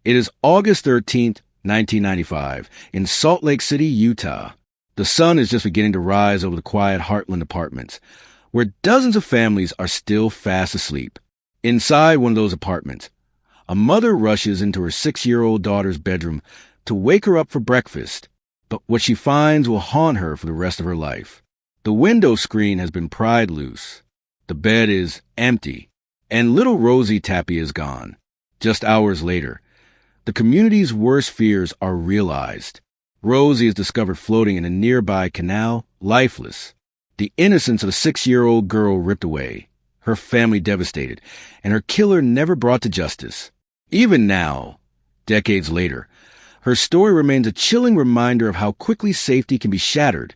It is August 13th, 1995, in Salt Lake City, Utah. The sun is just beginning to rise over the quiet Hartland Apartments, where dozens of families are still fast asleep. Inside one of those apartments, a mother rushes into her 6-year-old daughter's bedroom to wake her up for breakfast, but what she finds will haunt her for the rest of her life. The window screen has been pried loose. The bed is empty, and little Rosie Tapia is gone. Just hours later, the community's worst fears are realized. Rosie is discovered floating in a nearby canal, lifeless. The innocence of a 6-year-old girl ripped away, her family devastated, and her killer never brought to justice. Even now, decades later, her story remains a chilling reminder of how quickly safety can be shattered,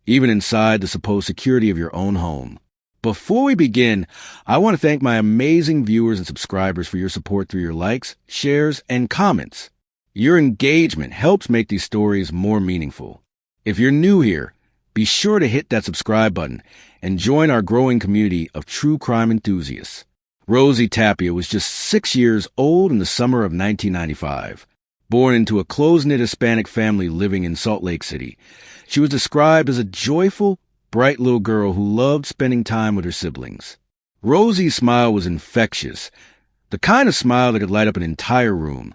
even inside the supposed security of your own home. Before we begin, I want to thank my amazing viewers and subscribers for your support through your likes, shares, and comments. Your engagement helps make these stories more meaningful. If you're new here, be sure to hit that subscribe button and join our growing community of true crime enthusiasts. Rosie Tapia was just 6 years old in the summer of 1995. Born into a close-knit Hispanic family living in Salt Lake City, she was described as a joyful, bright little girl who loved spending time with her siblings. Rosie's smile was infectious, the kind of smile that could light up an entire room,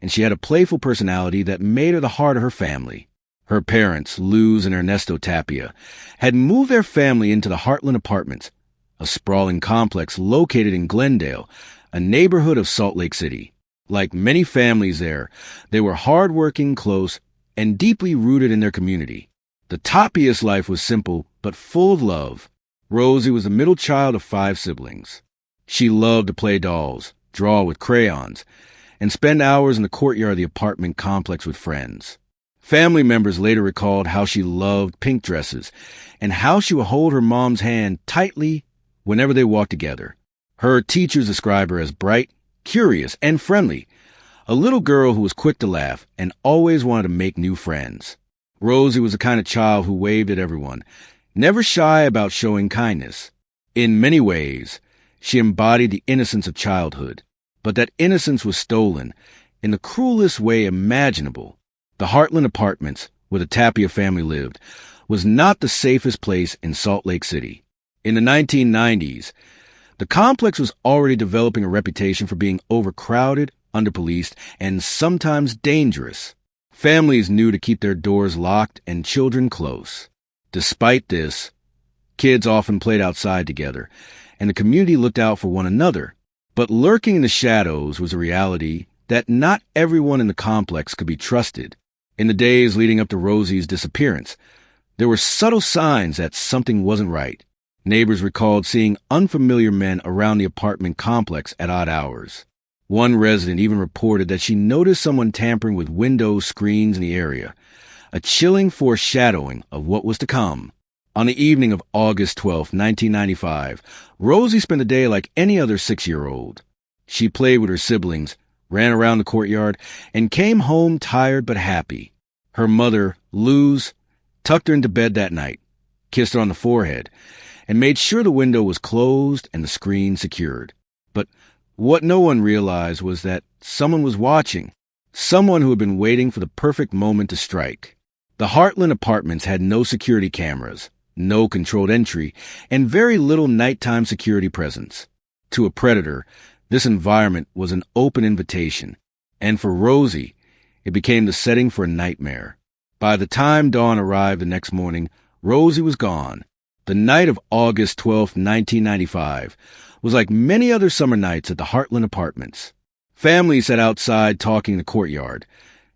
and she had a playful personality that made her the heart of her family. Her parents, Luz and Ernesto Tapia, had moved their family into the Hartland Apartments, a sprawling complex located in Glendale, a neighborhood of Salt Lake City. Like many families there, they were hardworking, close, and deeply rooted in their community. The Tapia's life was simple, but full of love. Rosie was the middle child of 5 siblings. She loved to play dolls, draw with crayons, and spend hours in the courtyard of the apartment complex with friends. Family members later recalled how she loved pink dresses and how she would hold her mom's hand tightly whenever they walked together. Her teachers described her as bright, curious, and friendly, a little girl who was quick to laugh and always wanted to make new friends. Rosie was the kind of child who waved at everyone, never shy about showing kindness. In many ways, she embodied the innocence of childhood, but that innocence was stolen in the cruelest way imaginable. The Hartland Apartments, where the Tapia family lived, was not the safest place in Salt Lake City. In the 1990s, the complex was already developing a reputation for being overcrowded, underpoliced, and sometimes dangerous. Families knew to keep their doors locked and children close. Despite this, kids often played outside together, and the community looked out for one another. But lurking in the shadows was a reality that not everyone in the complex could be trusted. In the days leading up to Rosie's disappearance, there were subtle signs that something wasn't right. Neighbors recalled seeing unfamiliar men around the apartment complex at odd hours. One resident even reported that she noticed someone tampering with window screens in the area, a chilling foreshadowing of what was to come. On the evening of August 12, 1995, Rosie spent the day like any other 6-year-old. She played with her siblings, ran around the courtyard, and came home tired but happy. Her mother, Luz, tucked her into bed that night, kissed her on the forehead, and made sure the window was closed and the screen secured. But what no one realized was that someone was watching, someone who had been waiting for the perfect moment to strike. The Hartland Apartments had no security cameras, no controlled entry, and very little nighttime security presence. To a predator, this environment was an open invitation, and for Rosie, it became the setting for a nightmare. By the time dawn arrived the next morning, Rosie was gone. The night of August 12, 1995, was like many other summer nights at the Hartland Apartments. Families sat outside talking in the courtyard.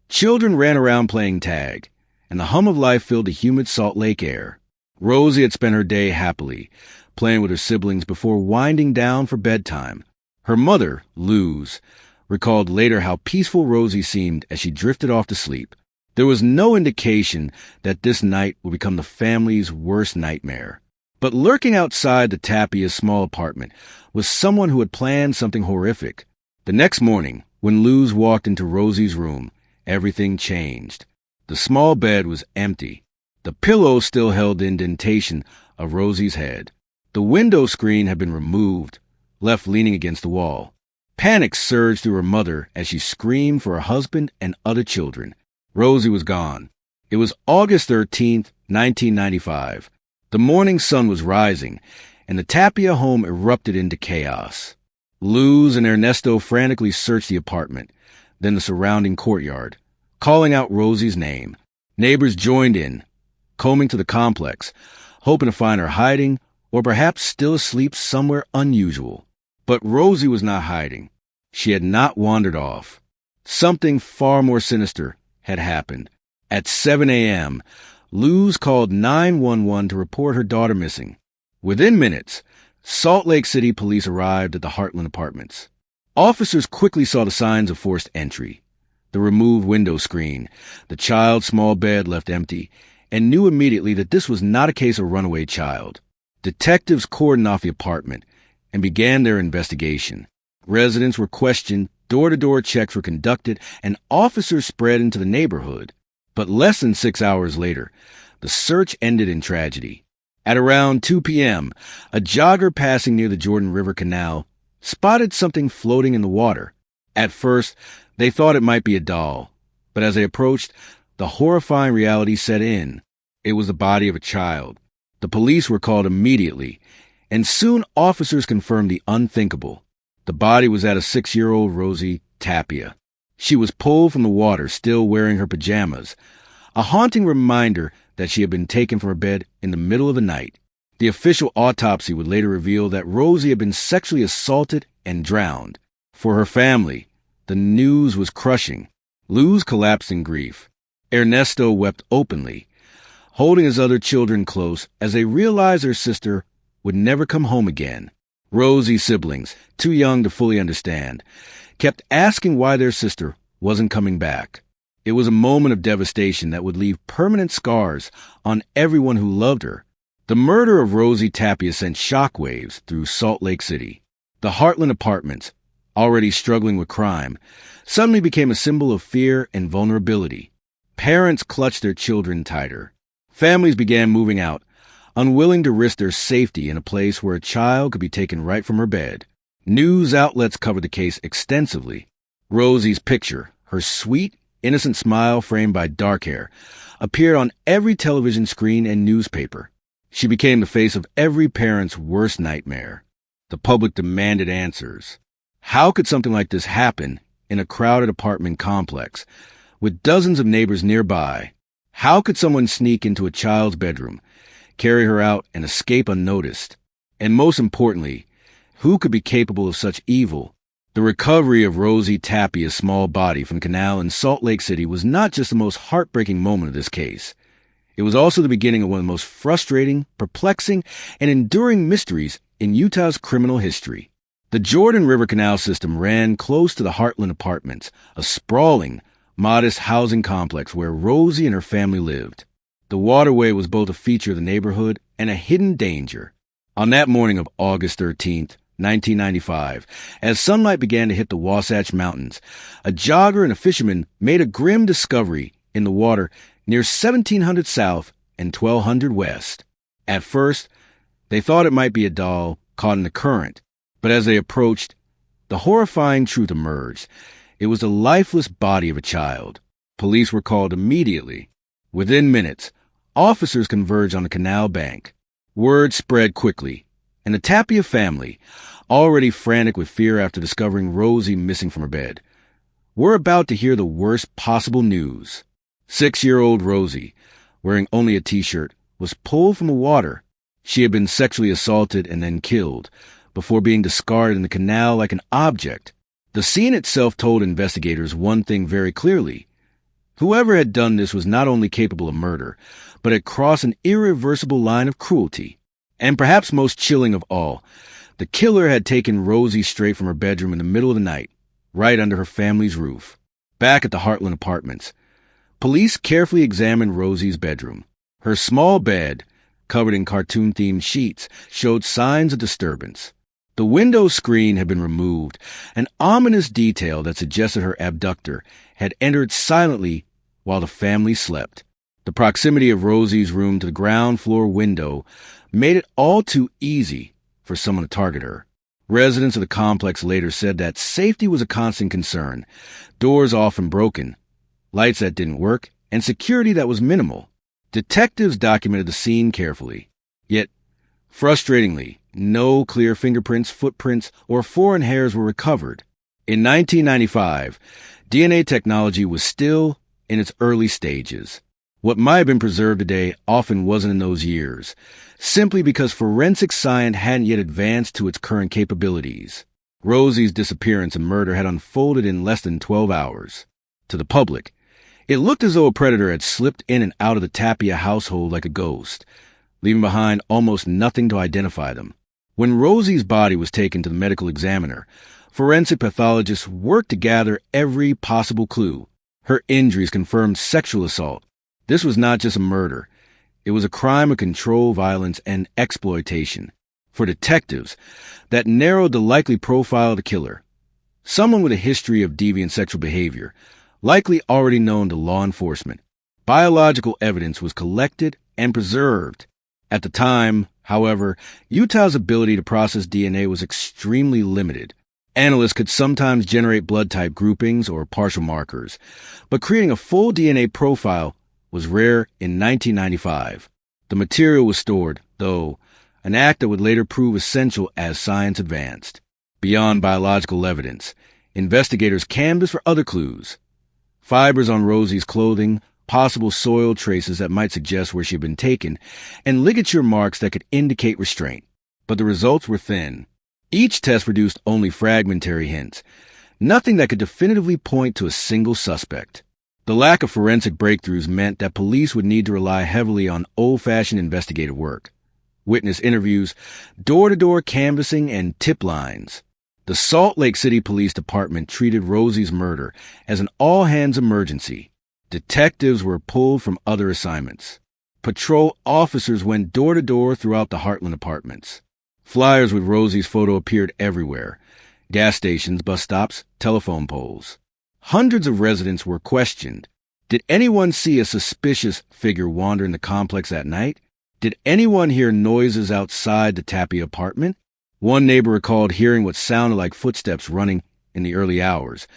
Children ran around playing tag, and the hum of life filled the humid Salt Lake air. Rosie had spent her day happily, playing with her siblings before winding down for bedtime. Her mother, Luz, recalled later how peaceful Rosie seemed as she drifted off to sleep. There was no indication that this night would become the family's worst nightmare. But lurking outside the Tapia's small apartment was someone who had planned something horrific. The next morning, when Luz walked into Rosie's room, everything changed. The small bed was empty. The pillow still held the indentation of Rosie's head. The window screen had been removed, left leaning against the wall. Panic surged through her mother as she screamed for her husband and other children. Rosie was gone. It was August 13th, 1995. The morning sun was rising, and the Tapia home erupted into chaos. Luz and Ernesto frantically searched the apartment, then the surrounding courtyard, calling out Rosie's name. Neighbors joined in, combing to the complex, hoping to find her hiding or perhaps still asleep somewhere unusual. But Rosie was not hiding. She had not wandered off. Something far more sinister had happened. At 7 a.m., Luz called 911 to report her daughter missing. Within minutes, Salt Lake City police arrived at the Hartland Apartments. Officers quickly saw the signs of forced entry. The removed window screen, the child's small bed left empty, and knew immediately that this was not a case of a runaway child. Detectives cordoned off the apartment and began their investigation. Residents were questioned, door-to-door checks were conducted, and officers spread into the neighborhood. But less than 6 hours later, the search ended in tragedy. At around 2 p.m., a jogger passing near the Jordan River Canal spotted something floating in the water. At first, they thought it might be a doll, but as they approached, the horrifying reality set in. It was the body of a child. The police were called immediately, and soon officers confirmed the unthinkable. The body was that of 6-year-old Rosie Tapia. She was pulled from the water, still wearing her pajamas, a haunting reminder that she had been taken from her bed in the middle of the night. The official autopsy would later reveal that Rosie had been sexually assaulted and drowned. For her family, the news was crushing. Luz collapsed in grief. Ernesto wept openly, holding his other children close as they realized their sister would never come home again. Rosie's siblings, too young to fully understand, kept asking why their sister wasn't coming back. It was a moment of devastation that would leave permanent scars on everyone who loved her. The murder of Rosie Tapia sent shockwaves through Salt Lake City. The Hartland Apartments, already struggling with crime, suddenly became a symbol of fear and vulnerability. Parents clutched their children tighter. Families began moving out, unwilling to risk their safety in a place where a child could be taken right from her bed. News outlets covered the case extensively. Rosie's picture, her sweet, innocent smile framed by dark hair, appeared on every television screen and newspaper. She became the face of every parent's worst nightmare. The public demanded answers. How could something like this happen in a crowded apartment complex, with dozens of neighbors nearby? How could someone sneak into a child's bedroom, carry her out, and escape unnoticed? And most importantly, who could be capable of such evil? The recovery of Rosie Tapia's small body from the canal in Salt Lake City was not just the most heartbreaking moment of this case. It was also the beginning of one of the most frustrating, perplexing, and enduring mysteries in Utah's criminal history. The Jordan River Canal system ran close to the Hartland Apartments, a sprawling, modest housing complex where Rosie and her family lived. The waterway was both a feature of the neighborhood and a hidden danger. On that morning of August 13th, 1995, as sunlight began to hit the Wasatch Mountains, a jogger and a fisherman made a grim discovery in the water near 1700 South and 1200 West. At first, they thought it might be a doll caught in the current, but as they approached, the horrifying truth emerged. It was the lifeless body of a child. Police were called immediately. Within minutes, officers converged on the canal bank. Word spread quickly, and the Tapia family, already frantic with fear after discovering Rosie missing from her bed, were about to hear the worst possible news. 6-year-old Rosie, wearing only a t-shirt, was pulled from the water. She had been sexually assaulted and then killed, before being discarded in the canal like an object. The scene itself told investigators one thing very clearly. Whoever had done this was not only capable of murder, but had crossed an irreversible line of cruelty. And perhaps most chilling of all, the killer had taken Rosie straight from her bedroom in the middle of the night, right under her family's roof. Back at the Hartland Apartments, police carefully examined Rosie's bedroom. Her small bed, covered in cartoon-themed sheets, showed signs of disturbance. The window screen had been removed, an ominous detail that suggested her abductor had entered silently while the family slept. The proximity of Rosie's room to the ground floor window made it all too easy for someone to target her. Residents of the complex later said that safety was a constant concern, doors often broken, lights that didn't work, and security that was minimal. Detectives documented the scene carefully. Yet, frustratingly, no clear fingerprints, footprints, or foreign hairs were recovered. In 1995, DNA technology was still in its early stages. What might have been preserved today often wasn't in those years, simply because forensic science hadn't yet advanced to its current capabilities. Rosie's disappearance and murder had unfolded in less than 12 hours. To the public, it looked as though a predator had slipped in and out of the Tapia household like a ghost, leaving behind almost nothing to identify them. When Rosie's body was taken to the medical examiner, forensic pathologists worked to gather every possible clue. Her injuries confirmed sexual assault. This was not just a murder. It was a crime of control, violence, and exploitation. For detectives, that narrowed the likely profile of the killer. Someone with a history of deviant sexual behavior, likely already known to law enforcement. Biological evidence was collected and preserved. At the time, however, Utah's ability to process DNA was extremely limited. Analysts could sometimes generate blood type groupings or partial markers, but creating a full DNA profile was rare in 1995. The material was stored, though, an act that would later prove essential as science advanced. Beyond biological evidence, investigators canvassed for other clues. Fibers on Rosie's clothing, possible soil traces that might suggest where she had been taken, and ligature marks that could indicate restraint. But the results were thin. Each test produced only fragmentary hints, nothing that could definitively point to a single suspect. The lack of forensic breakthroughs meant that police would need to rely heavily on old-fashioned investigative work. Witness interviews, door-to-door canvassing, and tip lines. The Salt Lake City Police Department treated Rosie's murder as an all-hands emergency. Detectives were pulled from other assignments. Patrol officers went door-to-door throughout the Hartland Apartments. Flyers with Rosie's photo appeared everywhere. Gas stations, bus stops, telephone poles. Hundreds of residents were questioned. Did anyone see a suspicious figure wander in the complex at night? Did anyone hear noises outside the Tapia apartment? One neighbor recalled hearing what sounded like footsteps running in the early hours,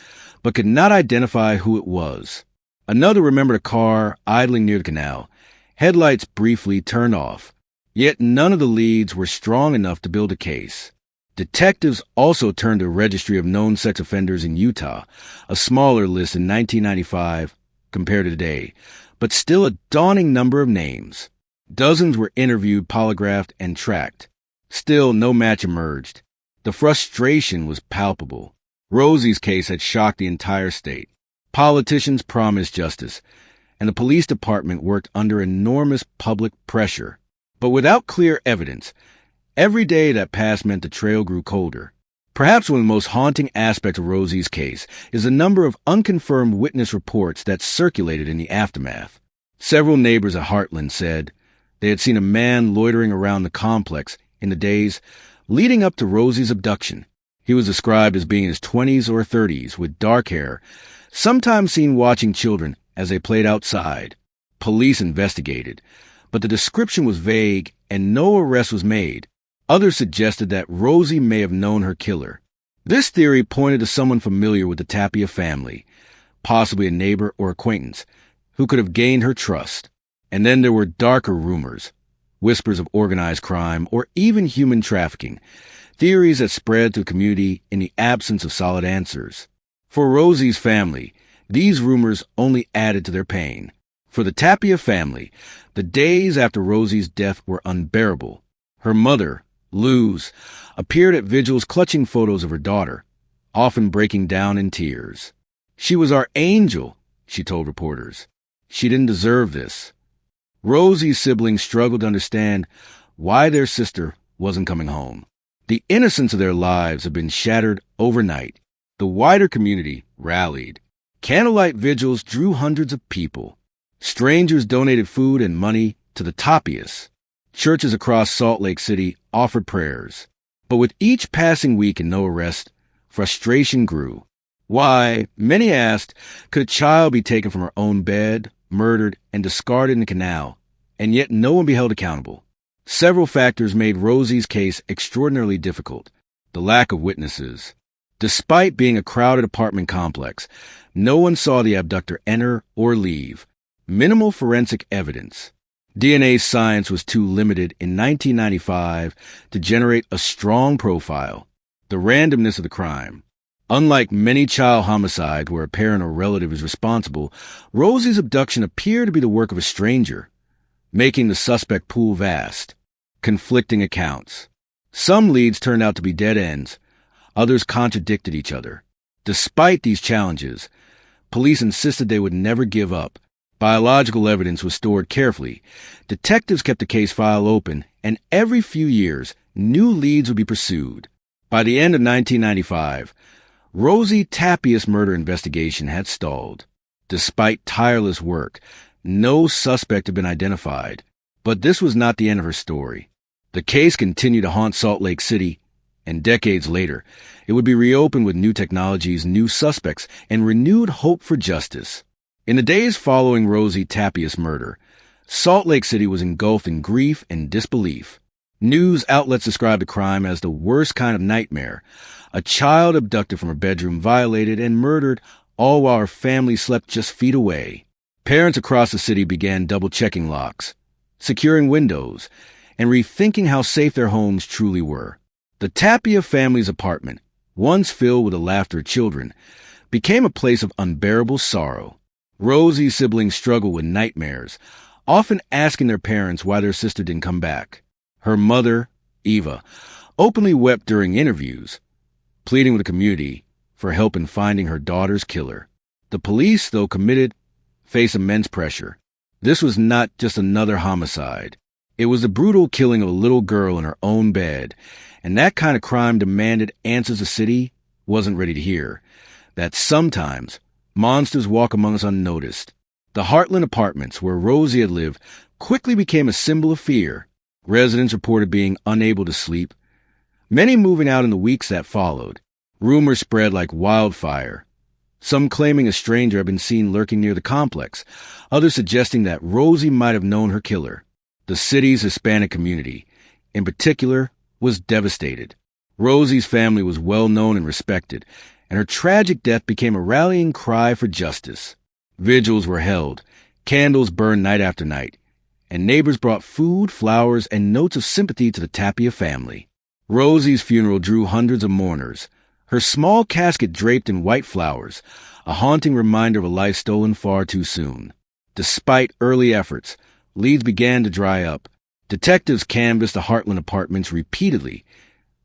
but could not identify who it was. Another remembered a car idling near the canal, headlights briefly turned off. Yet none of the leads were strong enough to build a case. Detectives also turned to a registry of known sex offenders in Utah, a smaller list in 1995 compared to today, but still a daunting number of names. Dozens were interviewed, polygraphed, and tracked. Still, no match emerged. The frustration was palpable. Rosie's case had shocked the entire state. Politicians promised justice, and the police department worked under enormous public pressure. But without clear evidence, every day that passed meant the trail grew colder. Perhaps one of the most haunting aspects of Rosie's case is the number of unconfirmed witness reports that circulated in the aftermath. Several neighbors at Hartland said they had seen a man loitering around the complex in the days leading up to Rosie's abduction. He was described as being in his 20s or 30s with dark hair, sometimes seen watching children as they played outside. Police investigated, but the description was vague and no arrest was made. Others suggested that Rosie may have known her killer. This theory pointed to someone familiar with the Tapia family, possibly a neighbor or acquaintance, who could have gained her trust. And then there were darker rumors, whispers of organized crime, or even human trafficking, theories that spread to the community in the absence of solid answers. For Rosie's family, these rumors only added to their pain. For the Tapia family, the days after Rosie's death were unbearable. Her mother, Luz, appeared at vigils clutching photos of her daughter, often breaking down in tears. "She was our angel," she told reporters. "She didn't deserve this." Rosie's siblings struggled to understand why their sister wasn't coming home. The innocence of their lives had been shattered overnight. The wider community rallied. Candlelight vigils drew hundreds of people. Strangers donated food and money to the Tapias. Churches across Salt Lake City offered prayers. But with each passing week and no arrest, frustration grew. Why, many asked, could a child be taken from her own bed, murdered, and discarded in the canal, and yet no one be held accountable? Several factors made Rosie's case extraordinarily difficult. The lack of witnesses. Despite being a crowded apartment complex, no one saw the abductor enter or leave. Minimal forensic evidence. DNA science was too limited in 1995 to generate a strong profile. The randomness of the crime. Unlike many child homicides where a parent or relative is responsible, Rosie's abduction appeared to be the work of a stranger, making the suspect pool vast. Conflicting accounts. Some leads turned out to be dead ends. Others contradicted each other. Despite these challenges, police insisted they would never give up. Biological evidence was stored carefully. Detectives kept the case file open, and every few years, new leads would be pursued. By the end of 1995, Rosie Tapia's murder investigation had stalled. Despite tireless work, no suspect had been identified. But this was not the end of her story. The case continued to haunt Salt Lake City, and decades later, it would be reopened with new technologies, new suspects, and renewed hope for justice. In the days following Rosie Tapia's murder, Salt Lake City was engulfed in grief and disbelief. News outlets described the crime as the worst kind of nightmare. A child abducted from her bedroom, violated, and murdered, all while her family slept just feet away. Parents across the city began double-checking locks, securing windows, and rethinking how safe their homes truly were. The Tapia family's apartment, once filled with the laughter of children, became a place of unbearable sorrow. Rosie's siblings struggled with nightmares, often asking their parents why their sister didn't come back. Her mother, Eva, openly wept during interviews, pleading with the community for help in finding her daughter's killer. The police, though committed, faced immense pressure. This was not just another homicide. It was the brutal killing of a little girl in her own bed, and that kind of crime demanded answers the city wasn't ready to hear. That sometimes monsters walk among us unnoticed. The Hartland Apartments, where Rosie had lived, quickly became a symbol of fear. Residents reported being unable to sleep, many moving out in the weeks that followed. Rumors spread like wildfire, some claiming a stranger had been seen lurking near the complex, others suggesting that Rosie might have known her killer. The city's Hispanic community, in particular, was devastated. Rosie's family was well known and respected, and her tragic death became a rallying cry for justice. Vigils were held, candles burned night after night, and neighbors brought food, flowers, and notes of sympathy to the Tapia family. Rosie's funeral drew hundreds of mourners, her small casket draped in white flowers, a haunting reminder of a life stolen far too soon. Despite early efforts, leads began to dry up. Detectives canvassed the Hartland Apartments repeatedly,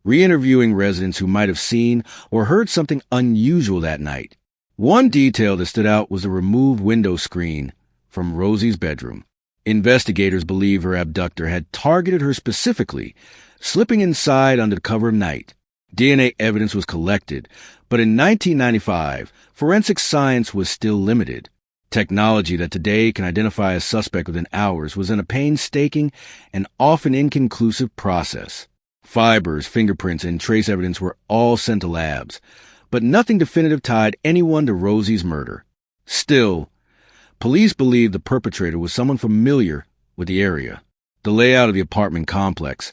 re-interviewing residents who might have seen or heard something unusual that night. One detail that stood out was the removed window screen from Rosie's bedroom. Investigators believe her abductor had targeted her specifically, slipping inside under the cover of night. DNA evidence was collected, but in 1995, forensic science was still limited. Technology that today can identify a suspect within hours was in a painstaking and often inconclusive process. Fibers, fingerprints, and trace evidence were all sent to labs, but nothing definitive tied anyone to Rosie's murder. Still, police believed the perpetrator was someone familiar with the area. The layout of the apartment complex,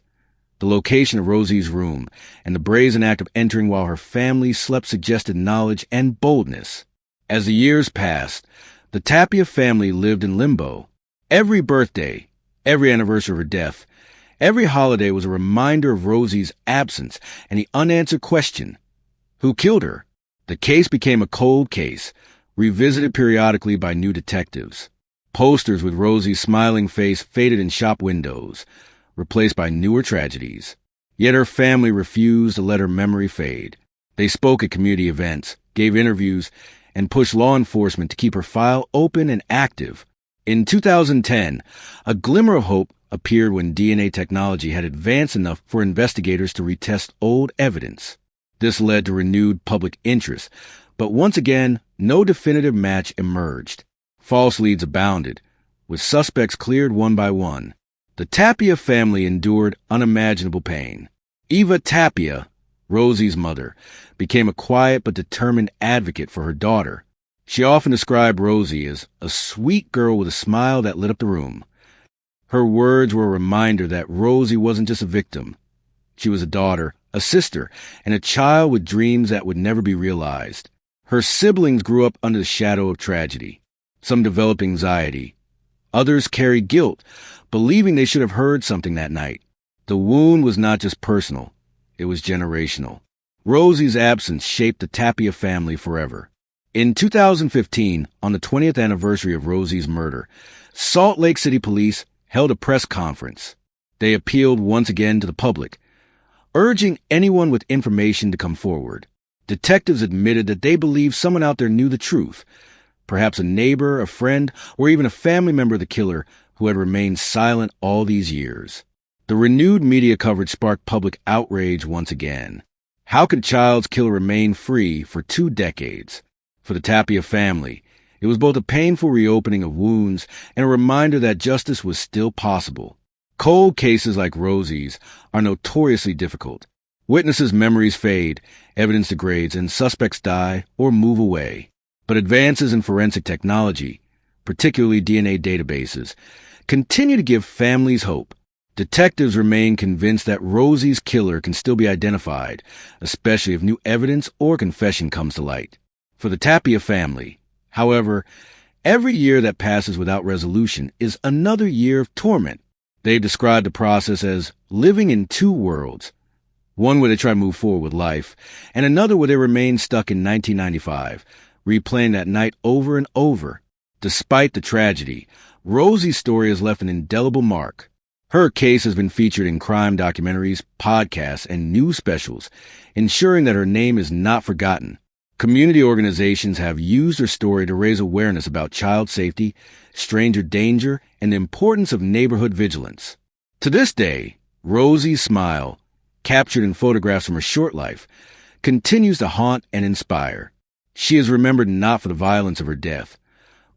the location of Rosie's room, and the brazen act of entering while her family slept suggested knowledge and boldness. As the years passed, the Tapia family lived in limbo. Every birthday, every anniversary of her death, every holiday was a reminder of Rosie's absence and the unanswered question, who killed her? The case became a cold case, revisited periodically by new detectives. Posters with Rosie's smiling face faded in shop windows, replaced by newer tragedies. Yet her family refused to let her memory fade. They spoke at community events, gave interviews, and pushed law enforcement to keep her file open and active. In 2010, a glimmer of hope appeared when DNA technology had advanced enough for investigators to retest old evidence. This led to renewed public interest, but once again, no definitive match emerged. False leads abounded, with suspects cleared one by one. The Tapia family endured unimaginable pain. Eva Tapia, Rosie's mother, became a quiet but determined advocate for her daughter. She often described Rosie as a sweet girl with a smile that lit up the room. Her words were a reminder that Rosie wasn't just a victim. She was a daughter, a sister, and a child with dreams that would never be realized. Her siblings grew up under the shadow of tragedy. Some developed anxiety. Others carried guilt, believing they should have heard something that night. The wound was not just personal, it was generational. Rosie's absence shaped the Tapia family forever. In 2015, on the 20th anniversary of Rosie's murder, Salt Lake City police held a press conference. They appealed once again to the public, urging anyone with information to come forward. Detectives admitted that they believed someone out there knew the truth, perhaps a neighbor, a friend, or even a family member of the killer who had remained silent all these years. The renewed media coverage sparked public outrage once again. How could a child's killer remain free for 2 decades? For the Tapia family, it was both a painful reopening of wounds and a reminder that justice was still possible. Cold cases like Rosie's are notoriously difficult. Witnesses' memories fade, evidence degrades, and suspects die or move away. But advances in forensic technology, particularly DNA databases, continue to give families hope. Detectives remain convinced that Rosie's killer can still be identified, especially if new evidence or confession comes to light. For the Tapia family, however, every year that passes without resolution is another year of torment. They've described the process as living in 2 worlds, one where they try to move forward with life, and another where they remain stuck in 1995, replaying that night over and over. Despite the tragedy, Rosie's story has left an indelible mark. Her case has been featured in crime documentaries, podcasts, and news specials, ensuring that her name is not forgotten. Community organizations have used her story to raise awareness about child safety, stranger danger, and the importance of neighborhood vigilance. To this day, Rosie's smile, captured in photographs from her short life, continues to haunt and inspire. She is remembered not for the violence of her death,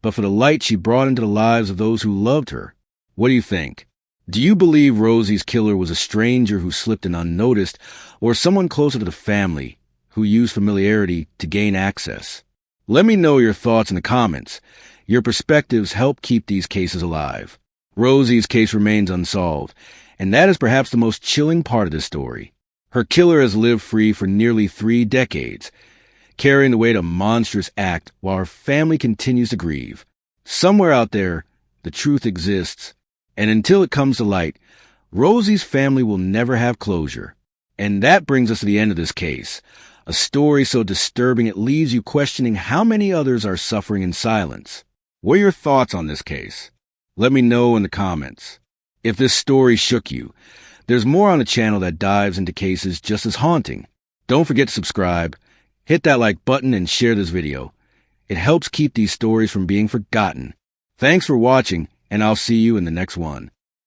but for the light she brought into the lives of those who loved her. What do you think? Do you believe Rosie's killer was a stranger who slipped in unnoticed, or someone closer to the family who used familiarity to gain access? Let me know your thoughts in the comments. Your perspectives help keep these cases alive. Rosie's case remains unsolved, and that is perhaps the most chilling part of this story. Her killer has lived free for nearly 3 decades, carrying the weight of a monstrous act while her family continues to grieve. Somewhere out there, the truth exists, and until it comes to light, Rosie's family will never have closure. And that brings us to the end of this case, a story so disturbing it leaves you questioning how many others are suffering in silence. What are your thoughts on this case? Let me know in the comments. If this story shook you, there's more on the channel that dives into cases just as haunting. Don't forget to subscribe, hit that like button, and share this video. It helps keep these stories from being forgotten. Thanks for watching, and I'll see you in the next one.